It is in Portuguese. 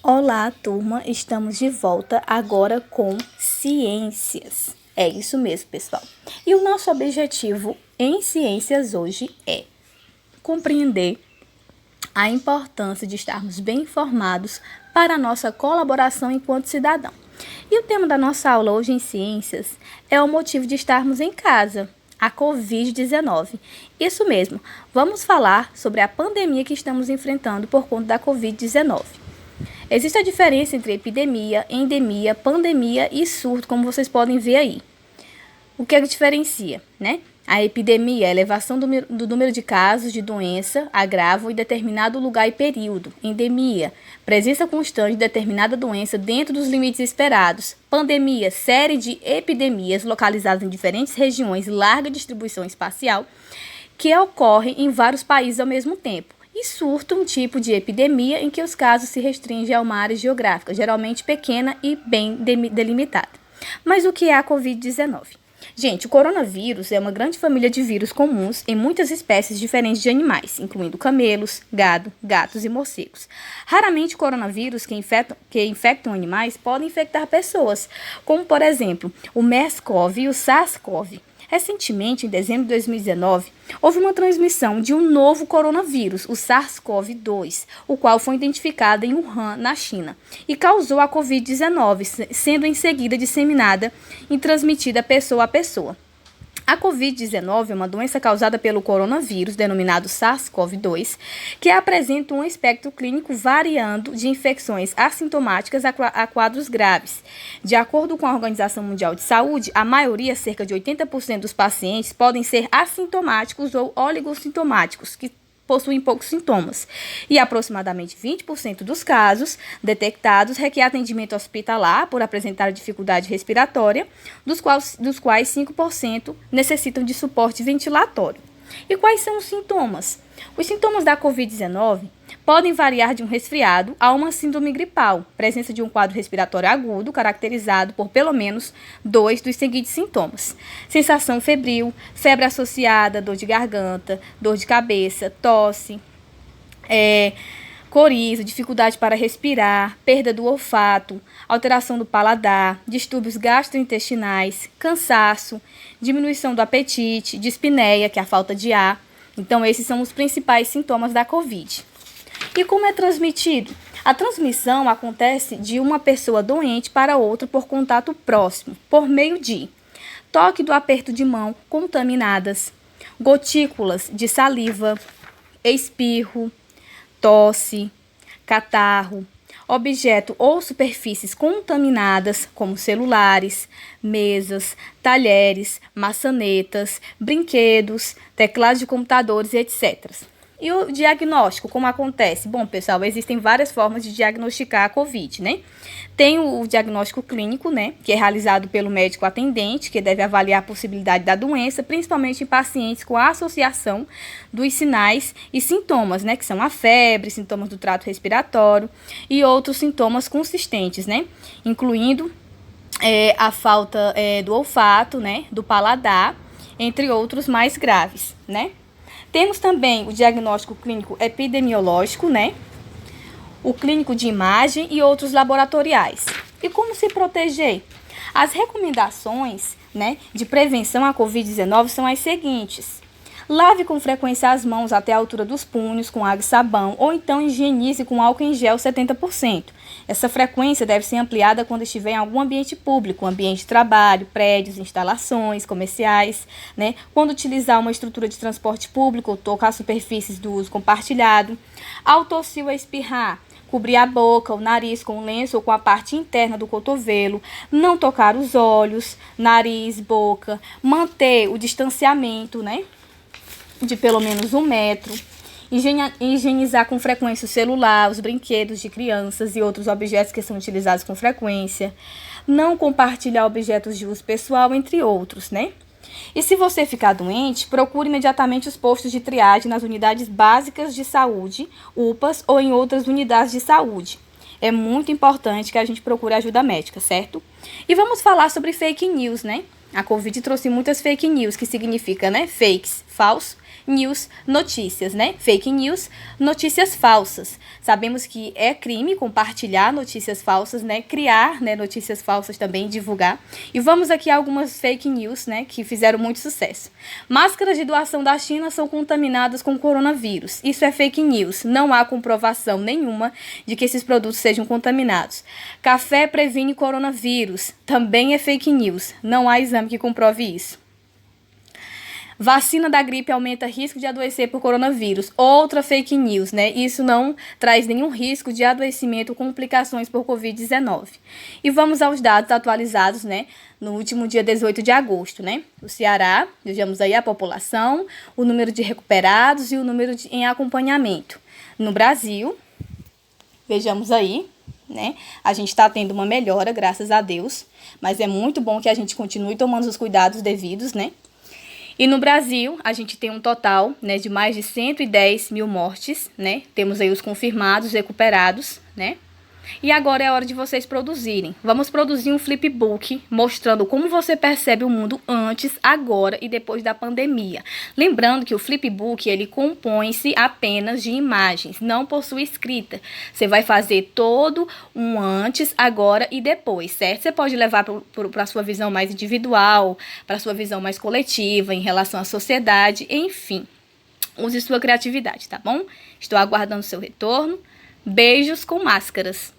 Olá, turma! Estamos de volta agora com ciências. É isso mesmo, pessoal. E o nosso objetivo em ciências hoje é compreender a importância de estarmos bem informados para a nossa colaboração enquanto cidadão. E o tema da nossa aula hoje em ciências é o motivo de estarmos em casa, a Covid-19. Isso mesmo, vamos falar sobre a pandemia que estamos enfrentando por conta da Covid-19. Existe a diferença entre epidemia, endemia, pandemia e surto, como vocês podem ver aí. O que é que diferencia, né? A epidemia é a elevação do número de casos de doença, agravo em determinado lugar e período. Endemia, presença constante de determinada doença dentro dos limites esperados. Pandemia, série de epidemias localizadas em diferentes regiões, larga distribuição espacial, que ocorrem em vários países ao mesmo tempo. E surto, um tipo de epidemia em que os casos se restringem a uma área geográfica, geralmente pequena e bem delimitada. Mas o que é a Covid-19? Gente, o coronavírus é uma grande família de vírus comuns em muitas espécies diferentes de animais, incluindo camelos, gado, gatos e morcegos. Raramente, coronavírus que infectam animais podem infectar pessoas, como, por exemplo, o MERS-CoV e o SARS-CoV. Recentemente, em dezembro de 2019, houve uma transmissão de um novo coronavírus, o SARS-CoV-2, o qual foi identificado em Wuhan, na China, e causou a Covid-19, sendo em seguida disseminada e transmitida pessoa a pessoa. A Covid-19 é uma doença causada pelo coronavírus, denominado SARS-CoV-2, que apresenta um espectro clínico variando de infecções assintomáticas a quadros graves. De acordo com a Organização Mundial de Saúde, a maioria, cerca de 80% dos pacientes, podem ser assintomáticos ou oligossintomáticos, que possuem poucos sintomas, e aproximadamente 20% dos casos detectados requer atendimento hospitalar por apresentar dificuldade respiratória, dos quais 5% necessitam de suporte ventilatório. E quais são os sintomas? Os sintomas da Covid-19 podem variar de um resfriado a uma síndrome gripal, presença de um quadro respiratório agudo, caracterizado por pelo menos 2 dos seguintes sintomas: sensação febril, febre associada, dor de garganta, dor de cabeça, tosse, coriza, dificuldade para respirar, perda do olfato, alteração do paladar, distúrbios gastrointestinais, cansaço, diminuição do apetite, dispneia, que é a falta de ar. Então, esses são os principais sintomas da Covid. E como é transmitido? A transmissão acontece de uma pessoa doente para outra por contato próximo, por meio de toque do aperto de mão contaminadas, gotículas de saliva, espirro, tosse, catarro, objeto ou superfícies contaminadas, como celulares, mesas, talheres, maçanetas, brinquedos, teclados de computadores, etc. E o diagnóstico, como acontece? Bom, pessoal, existem várias formas de diagnosticar a COVID, né? Tem o diagnóstico clínico, né, que é realizado pelo médico atendente, que deve avaliar a possibilidade da doença, principalmente em pacientes com a associação dos sinais e sintomas, né, que são a febre, sintomas do trato respiratório e outros sintomas consistentes, né, incluindo a falta do olfato, né, do paladar, entre outros mais graves, né. Temos também o diagnóstico clínico epidemiológico, né, o clínico de imagem e outros laboratoriais. E como se proteger? As recomendações, né, de prevenção à Covid-19 são as seguintes: lave com frequência as mãos até a altura dos punhos com água e sabão, ou então higienize com álcool em gel 70%. Essa frequência deve ser ampliada quando estiver em algum ambiente público, ambiente de trabalho, prédios, instalações comerciais, né? Quando utilizar uma estrutura de transporte público ou tocar superfícies do uso compartilhado. Ao tossir ou espirrar, cobrir a boca, o nariz com o lenço ou com a parte interna do cotovelo, não tocar os olhos, nariz, boca, manter o distanciamento, né, de pelo menos 1 metro, higienizar com frequência o celular, os brinquedos de crianças e outros objetos que são utilizados com frequência, não compartilhar objetos de uso pessoal, entre outros, né? E se você ficar doente, procure imediatamente os postos de triagem nas unidades básicas de saúde, UPAs, ou em outras unidades de saúde. É muito importante que a gente procure ajuda médica, certo? E vamos falar sobre fake news, né? A Covid trouxe muitas fake news, que significa, né, fakes, falso, news, notícias, né? Fake news, notícias falsas. Sabemos que é crime compartilhar notícias falsas, né? Criar, né, notícias falsas também, divulgar. E vamos aqui a algumas fake news, né, que fizeram muito sucesso. Máscaras de doação da China são contaminadas com coronavírus. Isso é fake news. Não há comprovação nenhuma de que esses produtos sejam contaminados. Café previne coronavírus. Também é fake news. Não há exame que comprove isso. Vacina da gripe aumenta risco de adoecer por coronavírus. Outra fake news, né? Isso não traz nenhum risco de adoecimento ou complicações por Covid-19. E vamos aos dados atualizados, né? No último dia 18 de agosto, né? O Ceará, vejamos aí a população, o número de recuperados e o número em acompanhamento. No Brasil, vejamos aí, né? A gente está tendo uma melhora, graças a Deus, mas é muito bom que a gente continue tomando os cuidados devidos, né? E no Brasil, a gente tem um total, né, de mais de 110 mil mortes, né? Temos aí os confirmados, recuperados, né? E agora é a hora de vocês produzirem. Vamos produzir um flipbook mostrando como você percebe o mundo antes, agora e depois da pandemia. Lembrando que o flipbook, ele compõe-se apenas de imagens, não possui escrita. Você vai fazer todo um antes, agora e depois, certo? Você pode levar para a sua visão mais individual, para a sua visão mais coletiva, em relação à sociedade, enfim. Use sua criatividade, tá bom? Estou aguardando seu retorno. Beijos com máscaras.